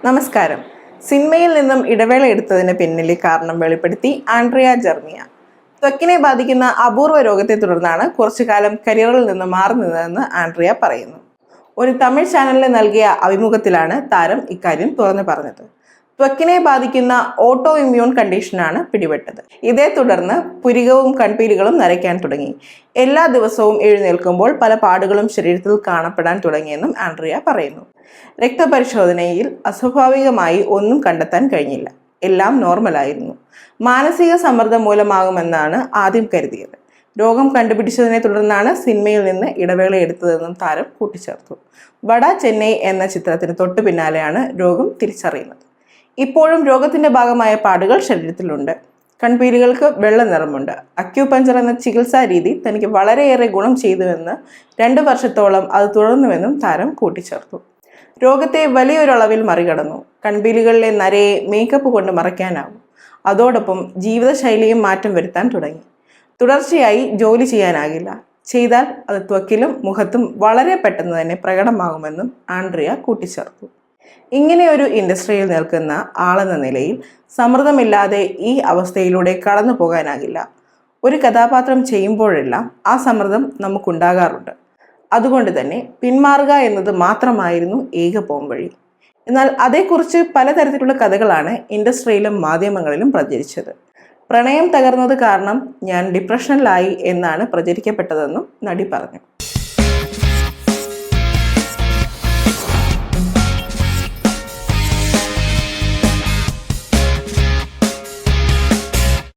നമസ്കാരം. സിനിമയിൽ നിന്നും ഇടവേള എടുത്തതിന് പിന്നിലെ കാരണം വെളിപ്പെടുത്തി ആൻഡ്രിയ ജെർമിയ. ത്വക്കിനെ ബാധിക്കുന്ന അപൂർവ രോഗത്തെ തുടർന്നാണ് കുറച്ചു കാലം കരിയറിൽ നിന്ന് മാറി നിന്നതെന്ന് ആൻഡ്രിയ പറയുന്നു. ഒരു തമിഴ് ചാനലിന് നൽകിയ അഭിമുഖത്തിലാണ് താരം ഇക്കാര്യം തുറന്നു പറഞ്ഞത്. ത്വക്കിനെ ബാധിക്കുന്ന ഓട്ടോ ഇമ്മ്യൂൺ കണ്ടീഷനാണ് പിടിപെട്ടത്. ഇതേ തുടർന്ന് പുരികവും കൺപീലികളും നരയ്ക്കാൻ തുടങ്ങി. എല്ലാ ദിവസവും എഴുന്നേൽക്കുമ്പോൾ പല പാടുകളും ശരീരത്തിൽ കാണപ്പെടാൻ തുടങ്ങിയെന്നും ആൻഡ്രിയ പറയുന്നു. രക്തപരിശോധനയിൽ അസ്വാഭാവികമായി ഒന്നും കണ്ടെത്താൻ കഴിഞ്ഞില്ല. എല്ലാം നോർമലായിരുന്നു. മാനസിക സമ്മർദ്ദം മൂലമാകുമെന്നാണ് ആദ്യം കരുതിയത്. രോഗം കണ്ടുപിടിച്ചതിനെ തുടർന്നാണ് സിനിമയിൽ നിന്ന് ഇടവേള എടുത്തതെന്നും താരം കൂട്ടിച്ചേർത്തു. വട ചെന്നൈ എന്ന ചിത്രത്തിന് തൊട്ടു പിന്നാലെയാണ് രോഗം തിരിച്ചറിയുന്നത്. ഇപ്പോഴും രോഗത്തിന്റെ ഭാഗമായ പാടുകൾ ശരീരത്തിലുണ്ട്. കൺപീലികൾക്ക് വെള്ള നിറമുണ്ട്. അക്യൂപഞ്ചർ എന്ന ചികിത്സാ രീതി തനിക്ക് വളരെയേറെ ഗുണം ചെയ്തുവെന്ന് 2 വർഷത്തോളം അത് തുടർന്നുവെന്നും താരം കൂട്ടിച്ചേർത്തു. രോഗത്തെ വലിയൊരളവിൽ മറികടന്നു. കൺപീലികളിലെ നരയെ മേക്കപ്പ് കൊണ്ട് മറയ്ക്കാനാവും. അതോടൊപ്പം ജീവിതശൈലിയും മാറ്റം വരുത്താൻ തുടങ്ങി. തുടർച്ചയായി ജോലി ചെയ്യാനാകില്ല. ചെയ്താൽ അത് ത്വക്കിലും മുഖത്തും വളരെ പെട്ടെന്ന് തന്നെ പ്രകടമാകുമെന്നും ആൻഡ്രിയ കൂട്ടിച്ചേർത്തു. ഇങ്ങനെ ഒരു ഇൻഡസ്ട്രിയിൽ നിൽക്കുന്ന ആളെന്ന നിലയിൽ സമ്മർദ്ദമില്ലാതെ ഈ അവസ്ഥയിലൂടെ കടന്നു പോകാനാകില്ല. ഒരു കഥാപാത്രം ചെയ്യുമ്പോഴെല്ലാം ആ സമ്മർദ്ദം നമുക്കുണ്ടാകാറുണ്ട്. അതുകൊണ്ട് തന്നെ പിന്മാറുക എന്നത് മാത്രമായിരുന്നു ഏക പോംവഴി. എന്നാൽ അതേക്കുറിച്ച് പലതരത്തിലുള്ള കഥകളാണ് ഇൻഡസ്ട്രിയിലും മാധ്യമങ്ങളിലും പ്രചരിച്ചത്. പ്രണയം തകർന്നത് കാരണം ഞാൻ ഡിപ്രഷനിലായി എന്നാണ് പ്രചരിക്കപ്പെട്ടതെന്നും നടി പറഞ്ഞു.